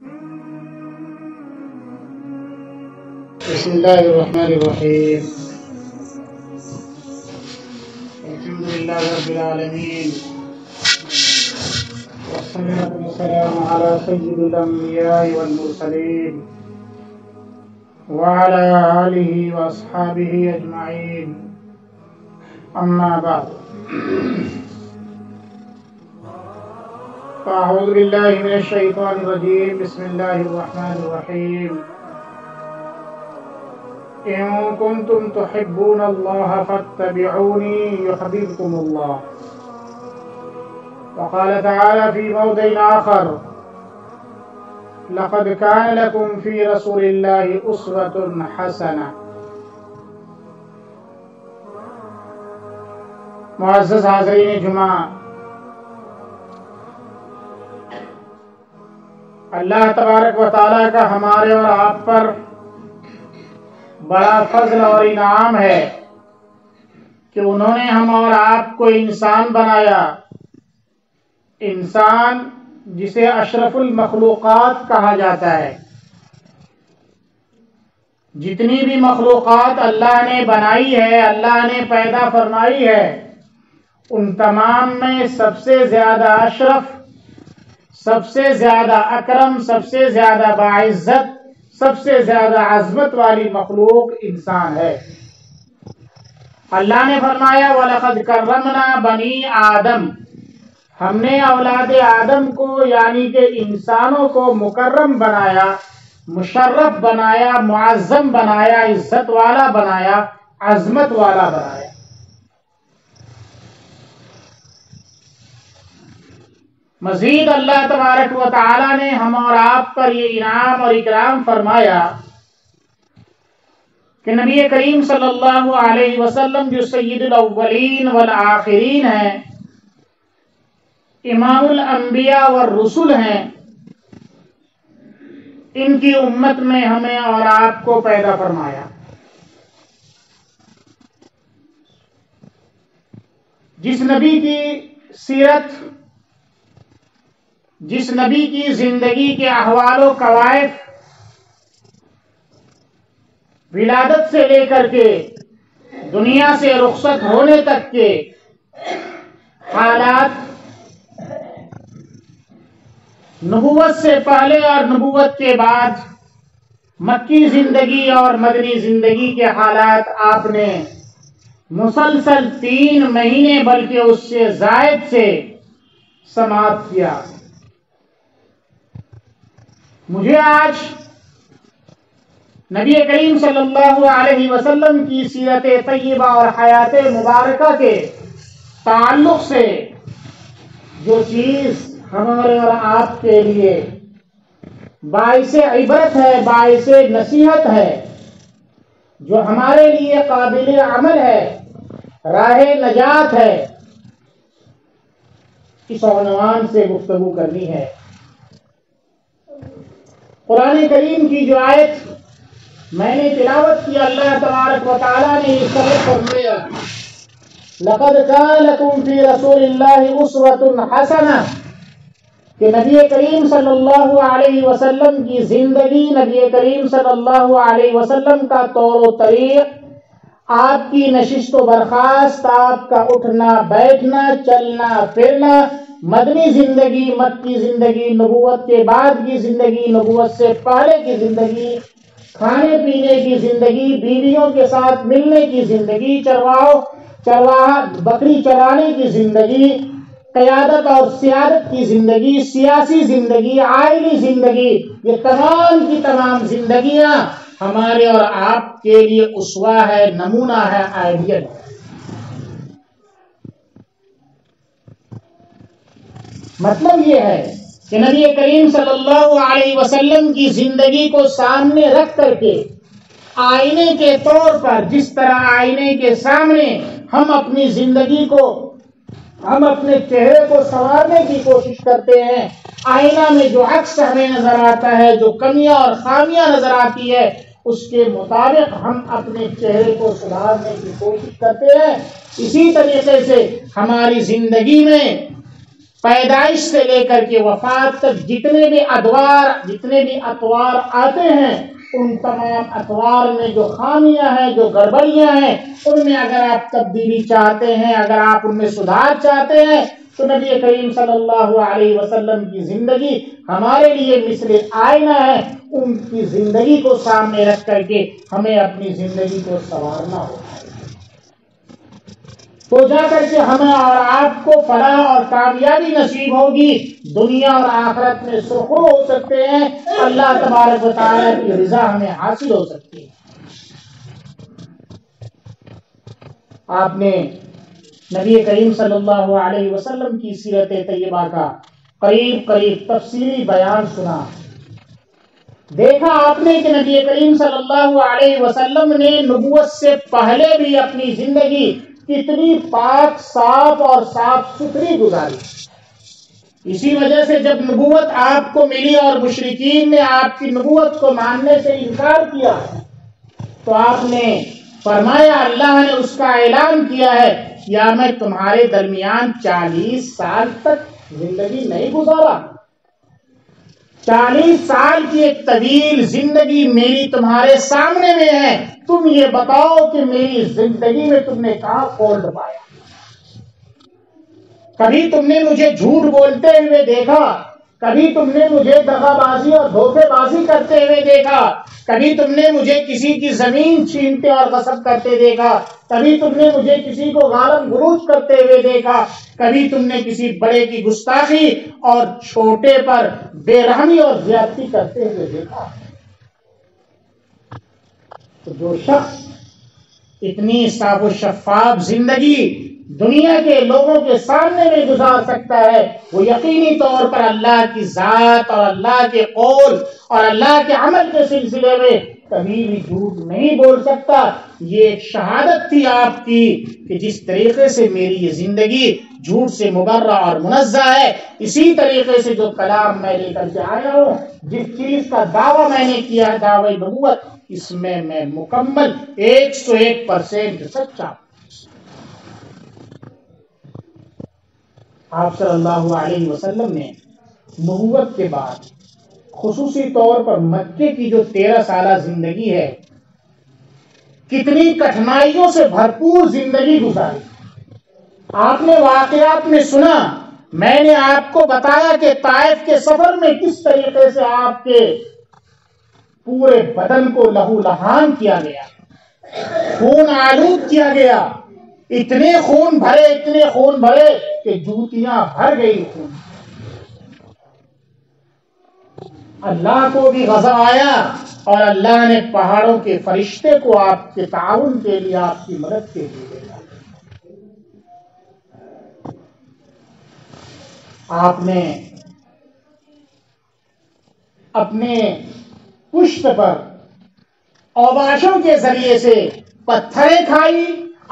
بسم الله الرحمن الرحيم. الحمد لله رب العالمين، والصلاة والسلام على سيد الأنبياء والمرسلين وعلى آله وأصحابه أجمعين. أما بعد، فأعوذ بالله من الشيطان الرجيم. بسم الله الرحمن الرحيم. إن كنتم تحبون الله فاتبعوني يحببكم الله. وقال تعالى في موضع آخر: لقد كان لكم في رسول الله أسوة حسنة. معزز حاضرین جمعہ، اللہ تبارک و تعالیٰ کا ہمارے اور آپ پر بڑا فضل اور انعام ہے کہ انہوں نے ہم اور آپ کو انسان بنایا، انسان جسے اشرف المخلوقات کہا جاتا ہے۔ جتنی بھی مخلوقات اللہ نے بنائی ہے، اللہ نے پیدا فرمائی ہے، ان تمام میں سب سے زیادہ اشرف، سب سے زیادہ اکرم، سب سے زیادہ باعزت، سب سے زیادہ عظمت والی مخلوق انسان ہے۔ اللہ نے فرمایا: وَلَقَدْ كَرَّمْنَا بَنِي آدم، ہم نے اولاد آدم کو یعنی کہ انسانوں کو مکرم بنایا، مشرف بنایا، معظم بنایا، عزت والا بنایا، عظمت والا بنایا۔ مزید اللہ تبارک و تعالی نے ہم اور آپ پر یہ انعام اور اکرام فرمایا کہ نبی کریم صلی اللہ علیہ وسلم جو سید الاولین والآخرین ہیں، امام الانبیاء والرسل ہیں، ان کی امت میں ہمیں اور آپ کو پیدا فرمایا۔ جس نبی کی سیرت، جس نبی کی زندگی کے احوال و قوائف ولادت سے لے کر کے دنیا سے رخصت ہونے تک کے حالات، نبوت سے پہلے اور نبوت کے بعد مکی زندگی اور مدنی زندگی کے حالات آپ نے مسلسل 3 مہینے بلکہ اس سے زائد سے سماعت کیا۔ مجھے آج نبی کریم صلی اللہ علیہ وسلم کی سیرت طیبہ اور حیات مبارکہ کے تعلق سے جو چیز ہمارے اور آپ کے لیے باعث عبرت ہے، باعث نصیحت ہے، جو ہمارے لیے قابل عمل ہے، راہ نجات ہے، اس عنوان سے گفتگو کرنی ہے۔ قرآن کریم کی جو آیت میں نے تلاوت کی، اللہ تبارک و تعالیٰ نے اس طرح فرمایا: لَقَدْ كَانَ لَكُمْ فِي رَسُولِ اللَّهِ أُسْوَةٌ حَسَنَةٌ، کہ نبی کریم صلی اللہ علیہ وسلم کی زندگی، نبی کریم صلی اللہ علیہ وسلم کا طور و طریق، آپ کی نشست و برخاست، آپ کا اٹھنا بیٹھنا، چلنا پھرنا، مدنی زندگی، مکی زندگی، نبوت کے بعد کی زندگی، نبوت سے پہلے کی زندگی، کھانے پینے کی زندگی، بیویوں کے ساتھ ملنے کی زندگی، چرواہا بکری چرانے کی زندگی، قیادت اور سیادت کی زندگی، سیاسی زندگی، آئلی زندگی، یہ تمام کی تمام زندگیاں ہمارے اور آپ کے لیے اسوہ ہے، نمونہ ہے، آئیڈیل ہے۔ مطلب یہ ہے کہ نبی کریم صلی اللہ علیہ وسلم کی زندگی کو سامنے رکھ کر کے آئینے کے طور پر، جس طرح آئینے کے سامنے ہم اپنی زندگی کو، ہم اپنے چہرے کو سنوارنے کی کوشش کرتے ہیں، آئینہ میں جو عکس ہمیں نظر آتا ہے، جو کمیاں اور خامیاں نظر آتی ہے، اس کے مطابق ہم اپنے چہرے کو سدھارنے کی کوشش کرتے ہیں۔ اسی طریقے سے ہماری زندگی میں پیدائش سے لے کر کے وفات تک جتنے بھی اطوار آتے ہیں، ان تمام اطوار میں جو خامیاں ہیں، جو گڑبڑیاں ہیں، ان میں اگر آپ تبدیلی چاہتے ہیں، اگر آپ ان میں سدھار چاہتے ہیں، تو نبی کریم صلی اللہ علیہ وسلم کی زندگی ہمارے لیے مثل آئینہ ہے۔ ان کی زندگی کو سامنے رکھ کر کے ہمیں اپنی زندگی کو سنوارنا ہوگا، تو جا کر کے ہمیں اور آپ کو فلاح اور کامیابی نصیب ہوگی، دنیا اور آخرت میں سرخرو ہو سکتے ہیں، اللہ تبارک و تعالیٰ کی رضا ہمیں حاصل ہو سکتی ہے۔ آپ نے نبی کریم صلی اللہ علیہ وسلم کی سیرت طیبہ کا قریب تفصیلی بیان سنا، دیکھا آپ نے کہ نبی کریم صلی اللہ علیہ وسلم نے نبوت سے پہلے بھی اپنی زندگی کتنی پاک، صاف اور صاف ستھری گزاری۔ اسی وجہ سے جب نبوت آپ کو ملی اور مشرکین نے آپ کی نبوت کو ماننے سے انکار کیا، تو آپ نے فرمایا، اللہ نے اس کا اعلان کیا ہے، یا میں تمہارے درمیان 40 سال تک زندگی نہیں گزارا؟ 40 سال کی ایک طویل زندگی میری تمہارے سامنے میں ہے، تم یہ بتاؤ کہ میری زندگی میں تم نے کہاں فالٹ پایا؟ کبھی تم نے مجھے جھوٹ بولتے ہوئے دیکھا؟ کبھی تم نے مجھے دغا بازی اور دھوکے بازی کرتے ہوئے دیکھا؟ کبھی تم نے مجھے کسی کی زمین چھینتے اور غصب کرتے دیکھا؟ کبھی تم نے مجھے کسی کو غالب غلوچ کرتے ہوئے دیکھا؟ کبھی تم نے کسی بڑے کی گستاخی اور چھوٹے پر بے رحمی اور زیادتی کرتے ہوئے دیکھا؟ تو جو شخص اتنی صاف و شفاف زندگی دنیا کے لوگوں کے سامنے میں گزار سکتا ہے، وہ یقینی طور پر اللہ کی ذات اور اللہ کے قول اور اللہ کے عمل کے سلسلے میں کبھی بھی جھوٹ نہیں بول سکتا۔ یہ ایک شہادت تھی آپ کی کہ جس طریقے سے میری یہ زندگی جھوٹ سے مبرہ اور منزہ ہے، اسی طریقے سے جو کلام میں لے کر کے آیا ہوں، جس چیز کا دعویٰ میں نے کیا ہے، دعوی نبوت، اس میں مکمل 101% سچا۔ آپ صلی اللہ علیہ وسلم نے نبوت کے بعد خصوصی طور پر مکے کی جو 13 سالہ زندگی ہے، کتنی کٹھنائیوں سے بھرپور زندگی گزاری۔ آپ نے واقعات میں سنا، میں نے آپ کو بتایا کہ طائف کے سفر میں کس طریقے سے آپ کے پورے بدن کو لہو لہان کیا گیا، خون آلود کیا گیا، اتنے خون بھرے کہ جوتیاں بھر گئی خون۔ اللہ کو بھی غضب آیا اور اللہ نے پہاڑوں کے فرشتے کو آپ کے تعاون کے لیے، آپ کی مدد کے لیے بھیجا۔ آپ نے اپنے پشت پر اوباشوں کے ذریعے سے پتھریں کھائی،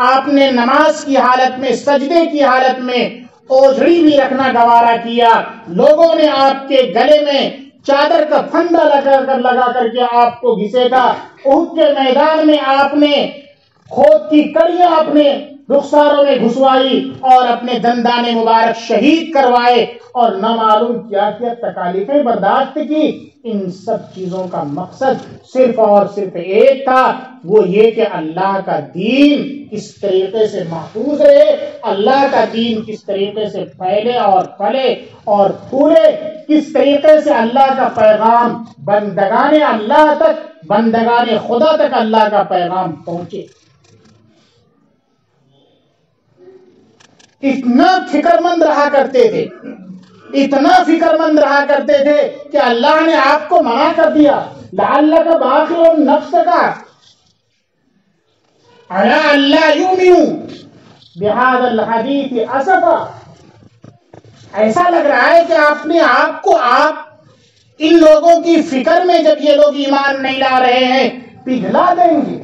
آپ نے نماز کی حالت میں، سجدے کی حالت میں اوجھڑی بھی رکھنا گوارا کیا۔ لوگوں نے آپ کے گلے میں چادر کا پھندا لگا کر کے آپ کو گھسیٹا۔ احد کے میدان میں آپ نے خود کی کڑیاں اپنے رخساروں میں گھسوائی اور اپنے دندان مبارک شہید کروائے اور نہ معلوم کیا کیا تکالیفیں برداشت کی۔ ان سب چیزوں کا مقصد صرف اور صرف ایک تھا، وہ یہ کہ اللہ کا دین کس طریقے سے محفوظ رہے، اللہ کا دین کس طریقے سے پھیلے اور پھلے اور پھولے، کس طریقے سے اللہ کا پیغام بندگان اللہ تک، بندگان خدا تک اللہ کا پیغام پہنچے۔ اتنا فکر مند رہا کرتے تھے، اتنا فکر مند رہا کرتے تھے کہ اللہ نے آپ کو منع کر دیا، لعلک باخع نفسک علی الا یؤمنوا بہذا الحدیث اسفا۔ ایسا لگ رہا ہے کہ آپ ان لوگوں کی فکر میں، جب یہ لوگ ایمان نہیں لا رہے ہیں، پگھلا دیں گے،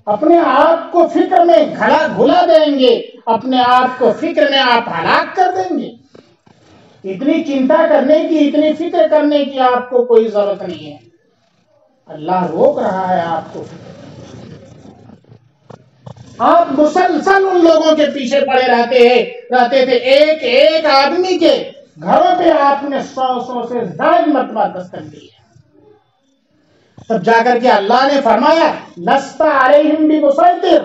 اپنے آپ کو فکر میں گھلا دیں گے، اپنے آپ کو فکر میں آپ ہلاک کر دیں گے۔ اتنی چنتا کرنے کی، اتنی فکر کرنے کی آپ کو کوئی ضرورت نہیں ہے۔ اللہ روک رہا ہے آپ کو۔ آپ مسلسل ان لوگوں کے پیچھے پڑے رہتے تھے. ایک ایک آدمی کے گھروں پہ آپ نے 100 سے زائد مرتبہ دستک دی ہے. تب جا کر کے اللہ نے فرمایا لست علیہم بمسیطر،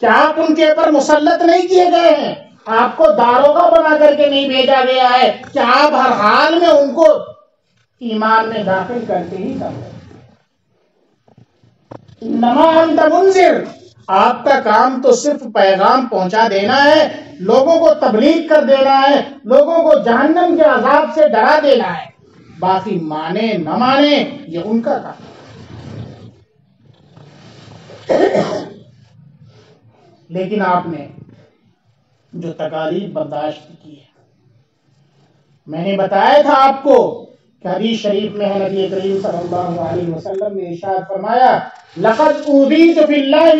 کیا آپ ان کے اوپر مسلط نہیں کیے گئے ہیں؟ آپ کو داروغہ بنا کر کے نہیں بھیجا گیا ہے کہ آپ ہر حال میں ان کو ایمان میں داخل کرتے ہی کرتے. انما انت منذر، آپ کا کام تو صرف پیغام پہنچا دینا ہے، لوگوں کو تبلیغ کر دینا ہے، لوگوں کو جہنم کے عذاب سے ڈرا دینا ہے. باقی مانے نہ مانے یہ ان کا کام. لیکن آپ نے جو تکالیف برداشت کی ہے، میں نے بتایا تھا آپ کو کہ حدیث شریف میں ہے، نبی کریم صلی اللہ علیہ وسلم نے ارشاد فرمایا لقد اوذیت فی اللہ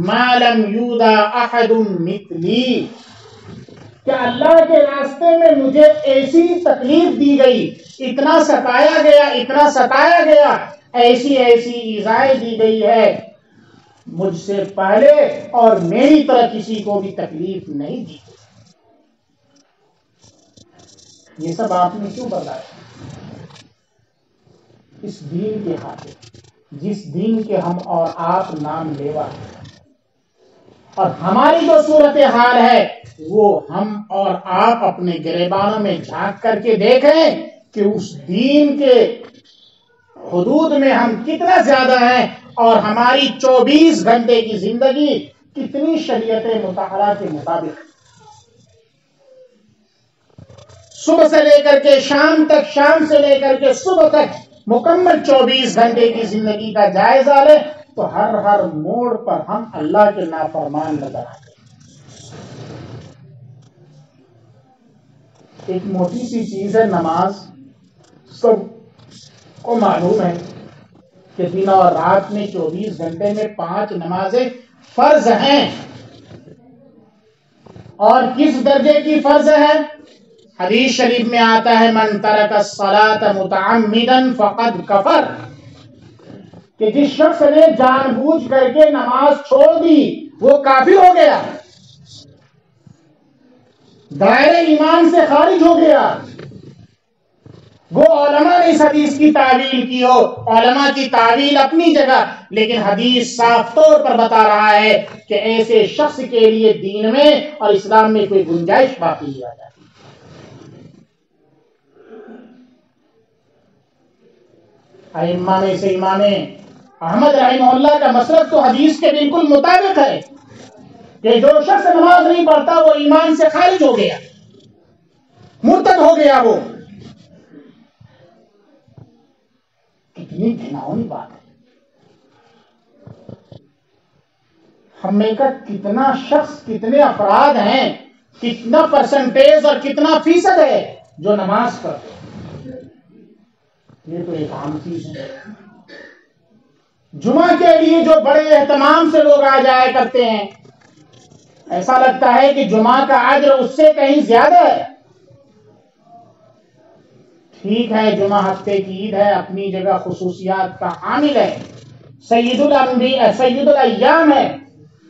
ما لم یوذى احد مثلی، کہ اللہ کے راستے میں مجھے ایسی تکلیف دی گئی، اتنا ستایا گیا، ایسی ایذائیں دی گئی ہے مجھ سے پہلے اور میری طرح کسی کو بھی تکلیف نہیں دی. یہ سب آپ نے کیوں برداشت؟ اس دین کے خاطر، جس دین کے ہم اور آپ نام لیوا ہیں. اور ہماری جو صورتحال ہے وہ ہم اور آپ اپنے گریبانوں میں جھانک کر کے دیکھیں کہ اس دین کے حدود میں ہم کتنا زیادہ ہیں اور ہماری 24 گھنٹے کی زندگی کتنی شریعت مطہرہ کے مطابق. صبح سے لے کر کے شام تک، شام سے لے کر کے صبح تک مکمل 24 گھنٹے کی زندگی کا جائزہ لیں تو ہر موڑ پر ہم اللہ کے نافرمان نظر آتے ہیں. ایک موٹی سی چیز ہے نماز، سب کو معلوم ہے کہ دن اور رات میں 24 گھنٹے میں 5 نمازیں فرض ہیں. اور کس درجے کی فرض ہے؟ حدیث شریف میں آتا ہے من ترک الصلاۃ متعمدا فقد کفر، کہ جس شخص نے جان بوجھ کر کے نماز چھوڑ دی وہ کافر ہو گیا، دائرے ایمان سے خارج ہو گیا. وہ علماء نے اس حدیث کی تعویل کی ہو، علماء کی تعویل اپنی جگہ، لیکن حدیث صاف طور پر بتا رہا ہے کہ ایسے شخص کے لیے دین میں اور اسلام میں کوئی گنجائش باقی نہیں رہ جاتی. ائمہ میں سے امام احمد رحمہ اللہ کا مسلک تو حدیث کے بالکل مطابق ہے کہ جو شخص نماز نہیں پڑھتا وہ ایمان سے خارج ہو گیا، مرتد ہو گیا. وہ کتنی گھناؤنی بات ہے. ہم میں کا کتنا شخص، کتنے افراد ہیں، کتنا پرسنٹیج اور کتنا فیصد ہے جو نماز پڑھتے ہیں. یہ تو ایک عام چیز ہے. جمعہ کے لیے جو بڑے اہتمام سے لوگ آ جایا کرتے ہیں، ایسا لگتا ہے کہ جمعہ کا اجر اس سے کہیں زیادہ ہے. ٹھیک ہے، جمعہ ہفتے کی عید ہے، اپنی جگہ خصوصیات کا حامل ہے، سید الانبیاء، سید الایام ہے،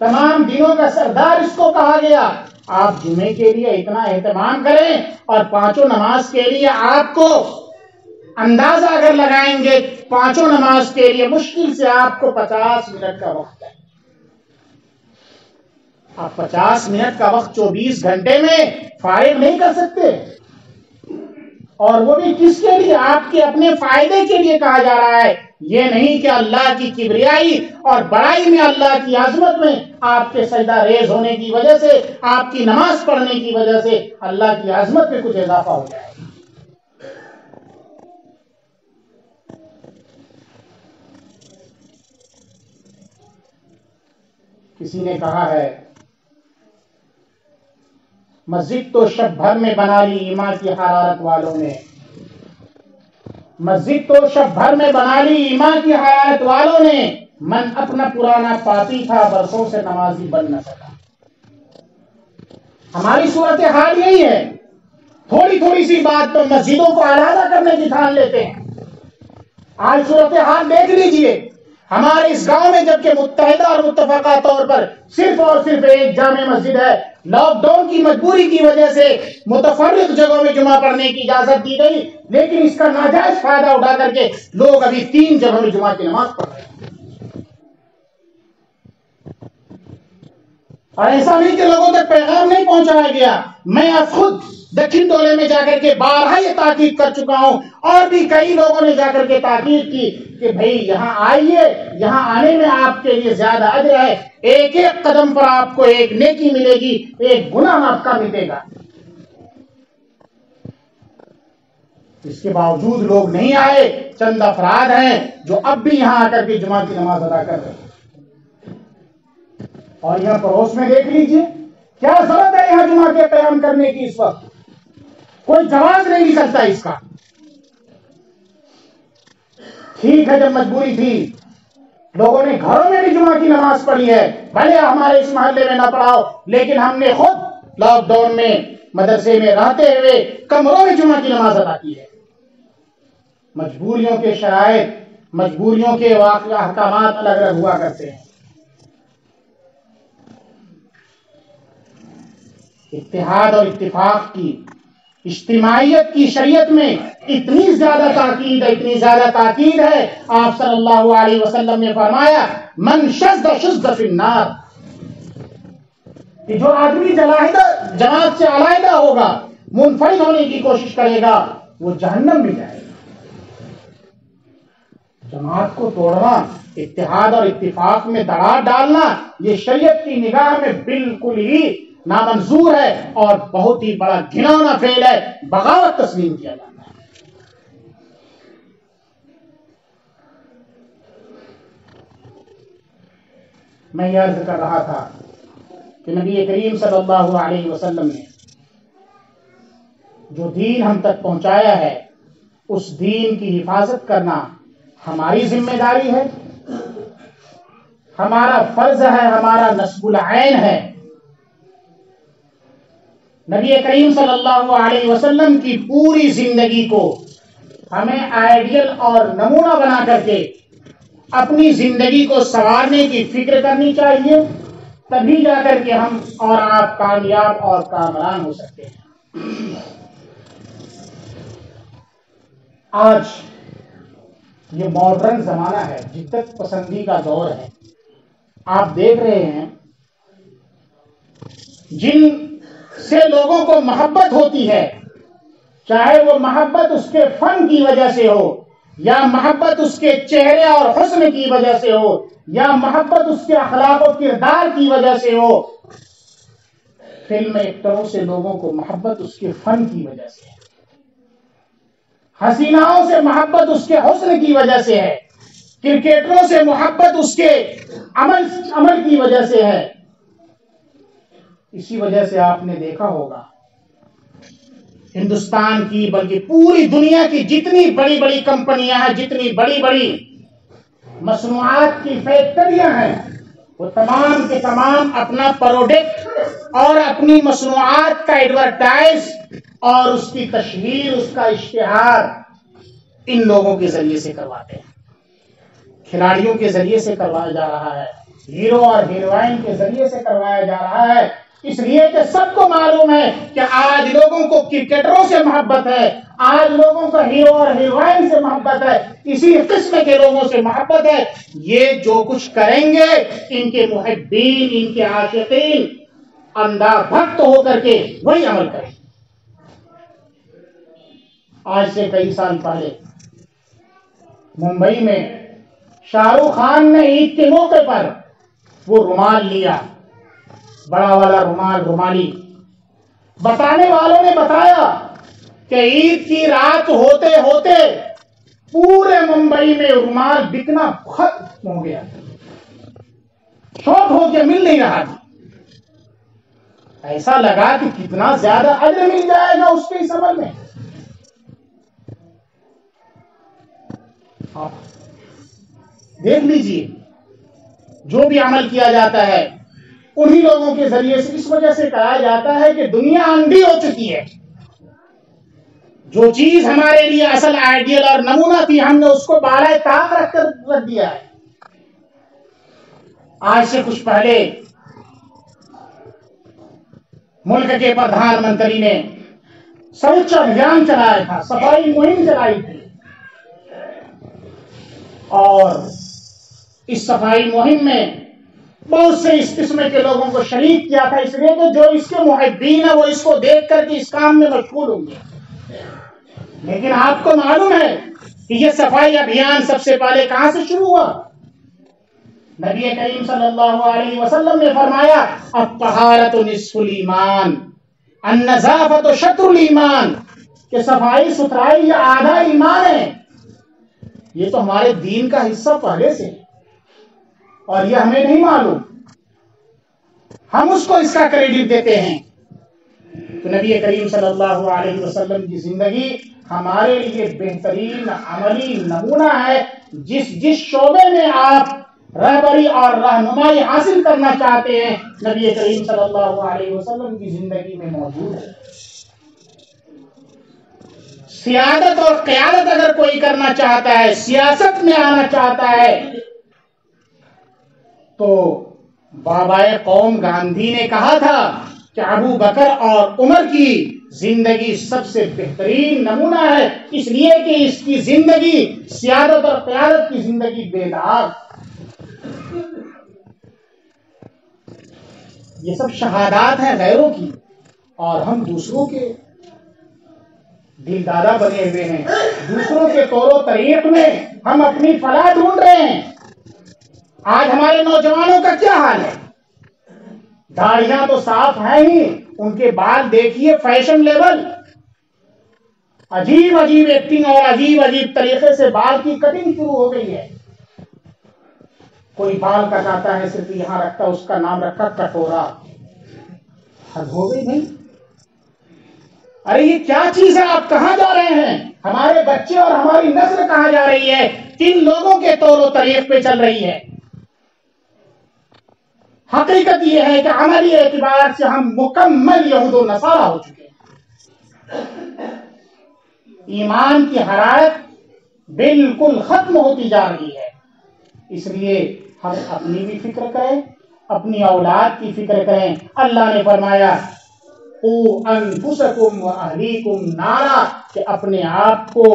تمام دنوں کا سردار اس کو کہا گیا. آپ جمعے کے لیے اتنا اہتمام کریں اور 5 نماز کے لیے آپ کو اندازہ اگر لگائیں گے 5 نماز کے لیے مشکل سے آپ کو 50 منٹ کا وقت ہے. آپ 50 منٹ کا وقت 24 گھنٹے میں فارغ نہیں کر سکتے، اور وہ بھی کس کے لیے؟ آپ کے اپنے فائدے کے لیے کہا جا رہا ہے. یہ نہیں کہ اللہ کی کبریائی اور بڑائی میں، اللہ کی عظمت میں آپ کے سجدہ ریز ہونے کی وجہ سے، آپ کی نماز پڑھنے کی وجہ سے اللہ کی عظمت میں کچھ اضافہ ہو جائے. کسی نے کہا ہے مسجد تو شب بھر میں بنا لی ایمان کی حرارت والوں نے، مسجد تو شب بھر میں بنا لی ایمان کی حرارت والوں نے، من اپنا پرانا پاپی تھا برسوں سے نمازی بن نہ سکا. ہماری صورتحال یہی ہے، تھوڑی تھوڑی سی بات تو مسجدوں کو علیحدہ کرنے کی ٹھان لیتے ہیں. آج صورتحال دیکھ لیجئے، ہمارے اس گاؤں میں جبکہ متحدہ اور متفقہ طور پر صرف اور صرف ایک جامع مسجد ہے، لاک ڈاؤن کی مجبوری کی وجہ سے متفرق جگہوں میں جمعہ پڑھنے کی اجازت دی گئی، لیکن اس کا ناجائز فائدہ اٹھا کر کے لوگ ابھی 3 جگہوں میں جمعہ کی نماز پڑھ رہے ہیں۔ اور ایسا نہیں کہ لوگوں تک پیغام نہیں پہنچایا گیا، میں اب خود دکن ٹولے میں جا کر کے بارہا یہ تاکید کر چکا ہوں، اور بھی کئی لوگوں نے جا کر کے تاکید کی کہ بھئی یہاں آئیے، یہاں آنے میں آپ کے لیے زیادہ اجر ہے، ایک ایک قدم پر آپ کو ایک نیکی ملے گی، ایک گناہ آپ کا مٹے گا۔ اس کے باوجود لوگ نہیں آئے، چند افراد ہیں جو اب بھی یہاں آ کر کے جمعہ کی نماز ادا کر رہے ہیں۔ اور یہاں پڑوس میں دیکھ لیجئے کیا ضرورت ہے یہاں جمعہ کے قیام کرنے کی، اس وقت کوئی جواز نہیں نکلتا اس کا۔ ٹھیک ہے، جب مجبوری تھی لوگوں نے گھروں میں بھی جمعہ کی نماز پڑھی ہے، بھلے ہمارے اس محلے میں نہ پڑھاؤ، لیکن ہم نے خود لاک ڈاؤن میں مدرسے میں رہتے ہوئے کمروں میں جمعہ کی نماز ادا کی ہے۔ مجبوریوں کے شرائط، مجبوریوں کے واقعہ احکامات الگ الگ ہوا کرتے ہیں۔ اتحاد اور اتفاق کی، اجتماعیت کی شریعت میں اتنی زیادہ تاکید ہے، آپ صلی اللہ علیہ وسلم نے فرمایا من شذ شذ فی النار، کہ جو آدمی جماعت سے علیحدہ ہوگا، منفرد ہونے کی کوشش کرے گا، وہ جہنم میں جائے گا۔ جماعت کو توڑنا، اتحاد اور اتفاق میں دراڑ ڈالنا، یہ شریعت کی نگاہ میں بالکل ہی نامنظور ہے اور بہت ہی بڑا گھناؤنا فعل ہے، بغاوت تسلیم کیا جاتا ہے۔ میں یہ عرض کر رہا تھا کہ نبی کریم صلی اللہ علیہ وسلم نے جو دین ہم تک پہنچایا ہے، اس دین کی حفاظت کرنا ہماری ذمہ داری ہے، ہمارا فرض ہے، ہمارا نصب العین ہے۔ نبی کریم صلی اللہ علیہ وسلم کی پوری زندگی کو ہمیں آئیڈیل اور نمونہ بنا کر کے اپنی زندگی کو سنوارنے کی فکر کرنی چاہیے، تبھی جا کر کے ہم اور آپ کامیاب اور کامران ہو سکتے ہیں۔ آج یہ ماڈرن زمانہ ہے، جدت پسندی کا دور ہے۔ آپ دیکھ رہے ہیں جن سے لوگوں کو محبت ہوتی ہے، چاہے وہ محبت اس کے فن کی وجہ سے ہو، یا محبت اس کے چہرے اور حسن کی وجہ سے ہو، یا محبت اس کے اخلاق و کردار کی وجہ سے ہو، فلم ایکٹروں سے لوگوں کو محبت اس کے فن کی وجہ سے ہے، حسیناؤں سے محبت اس کے حسن کی وجہ سے ہے، کرکٹروں سے محبت اس کے عمل کی وجہ سے ہے۔ اسی وجہ سے آپ نے دیکھا ہوگا ہندوستان کی بلکہ پوری دنیا کی جتنی بڑی بڑی کمپنیاں ہیں، جتنی بڑی بڑی مصنوعات کی فیکٹریاں ہیں، وہ تمام کے تمام اپنا پروڈکٹ اور اپنی مصنوعات کا ایڈورٹائز اور اس کی تشہیر، اس کا اشتہار ان لوگوں کے ذریعے سے کرواتے ہیں، کھلاڑیوں کے ذریعے سے کروایا جا رہا ہے، ہیرو اور ہیروئن کے ذریعے سے کروایا جا رہا ہے، اس لیے کہ سب کو معلوم ہے کہ آج لوگوں کو کرکٹروں سے محبت ہے، آج لوگوں کو ہیرو اور ہیروئن سے محبت ہے، اسی قسم کے لوگوں سے محبت ہے۔ یہ جو کچھ کریں گے ان کے محبین، ان کے عاشقین اندھا بھکت ہو کر کے وہی عمل کریں۔ آج سے کئی سال پہلے ممبئی میں شاہ رخ خان نے عید کے موقع پر وہ رومال لیا، بڑا والا رومالی، بتانے والوں نے بتایا کہ عید کی رات ہوتے ہوتے پورے ممبئی میں رومال بکنا ختم ہو گیا، شارٹ ہو کے مل نہیں رہا تھا۔ ایسا لگا کہ کتنا زیادہ اجر مل جائے گا اس کے اس عمل میں۔ دیکھ لیجیے جو بھی عمل کیا جاتا ہے انہی لوگوں کے ذریعے سے، اس وجہ سے کہا جاتا ہے کہ دنیا اندھی ہو چکی ہے۔ جو چیز ہمارے لیے اصل آئیڈیل اور نمونہ تھی، ہم نے اس کو بالائے طاق رکھ دیا ہے۔ آج سے کچھ پہلے ملک کے پردھان منتری نے سوچھ ابھیان چلایا تھا، صفائی مہم چلائی تھی، اور اس صفائی مہم میں بہت سے اس قسم کے لوگوں کو شریک کیا تھا، اس لیے کہ جو اس کے محبین ہیں وہ اس کو دیکھ کر کے اس کام میں مشغول ہوں گے۔ لیکن آپ کو معلوم ہے کہ یہ صفائی ابھیان سب سے پہلے کہاں سے شروع ہوا؟ نبی کریم صلی اللہ علیہ وسلم نے فرمایا الطہارۃ نصف الایمان، النظافۃ شطر الایمان، کہ صفائی ستھرائی یہ آدھا ایمان ہے۔ یہ تو ہمارے دین کا حصہ پہلے سے ہے اور یہ ہمیں نہیں معلوم، ہم اس کو اس کا کریڈٹ دیتے ہیں۔ تو نبی کریم صلی اللہ علیہ وسلم کی زندگی ہمارے لیے بہترین عملی نمونہ ہے۔ جس شعبے میں آپ رہبری اور رہنمائی حاصل کرنا چاہتے ہیں، نبی کریم صلی اللہ علیہ وسلم کی زندگی میں موجود ہے۔ سیادت اور قیادت اگر کوئی کرنا چاہتا ہے، سیاست میں آنا چاہتا ہے، تو بابائے قوم گاندھی نے کہا تھا کہ ابو بکر اور عمر کی زندگی سب سے بہترین نمونہ ہے، اس لیے کہ اس کی زندگی سیادت اور قیادت کی زندگی بے داغ۔ یہ سب شہادات ہیں غیروں کی، اور ہم دوسروں کے دلدادہ بنے ہوئے ہیں، دوسروں کے طور و طریق میں ہم اپنی فلاح ڈھونڈ رہے ہیں۔ آج ہمارے نوجوانوں کا کیا حال ہے؟ داڑیاں تو صاف ہیں ہی، ان کے بال دیکھیے فیشن لیول، عجیب عجیب ایکٹنگ اور عجیب عجیب طریقے سے بال کی کٹنگ شروع ہو گئی ہے۔ کوئی بال کٹاتا ہے صرف یہاں رکھتا، اس کا نام رکھا کٹورا۔ حد ہو گئی بھائی، ارے یہ کیا چیز ہے؟ آپ کہاں جا رہے ہیں؟ ہمارے بچے اور ہماری نسل کہاں جا رہی ہے؟ کن لوگوں کے طور و طریق پہ چل رہی ہے؟ حقیقت یہ ہے کہ عملی اعتبار سے ہم مکمل یہود و نصارہ ہو چکے ہیں۔ ایمان کی حرارت بالکل ختم ہوتی جا رہی ہے۔ اس لیے ہم اپنی بھی فکر کریں، اپنی اولاد کی فکر کریں۔ اللہ نے فرمایا قُوا أَنفُسَكُمْ وَأَهْلِيكُمْ نَارًا، کہ اپنے آپ کو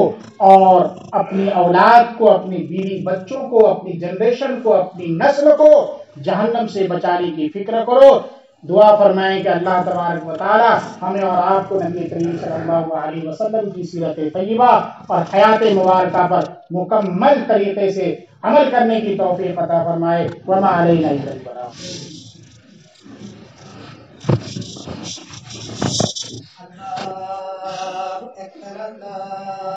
اور اپنی اولاد کو، اپنی بیوی بچوں کو، اپنی جنریشن کو، اپنی نسل کو جہنم سے بچانے کی فکر کرو۔ دعا فرمائیں کہ اللہ تبارک و تعالی ہمیں اور آپ کو نبی کریم صلی اللہ علیہ وسلم کی سیرت طیبہ اور حیات مبارکہ پر مکمل طریقے سے عمل کرنے کی توفیق عطا فرمائے۔ وما علینا الا البلاغ۔ اللہ اکبر اللہ۔